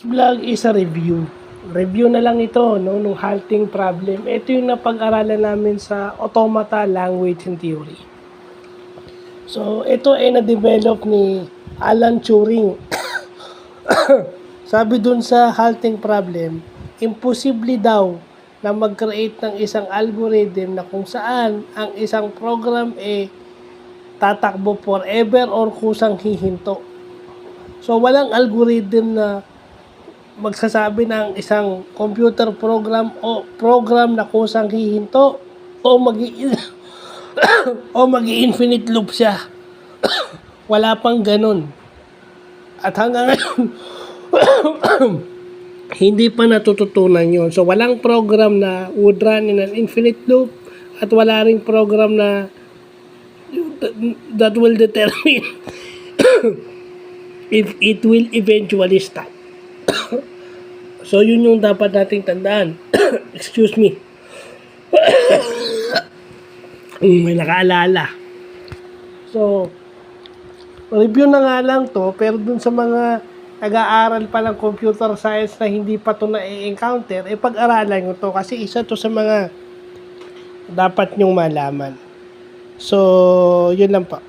Vlog is a review. Review na lang ito, no, nung halting problem. Ito yung napag-aralan namin sa Automata Language and Theory. So, ito ay na-develop ni Alan Turing. Sabi dun sa halting problem, imposible daw na mag-create ng isang algorithm na kung saan ang isang program tatakbo forever or kusang hihinto. So, walang algorithm na magsasabi ng isang computer program o program na kusang hihinto o o mag-infinite loop siya. Wala pang ganun. At hanggang ngayon, hindi pa natututunan yon. So, walang program na would run in an infinite loop at wala ring program na that will determine if it will eventually stop. So, yun yung dapat nating tandaan. Excuse me. May nakaalala. So, review na nga lang to, pero dun sa mga nag-aaral pa ng computer science na hindi pa to na-encounter, pag-aralan nyo to kasi isa to sa mga dapat nyong malaman. So, yun lang pa.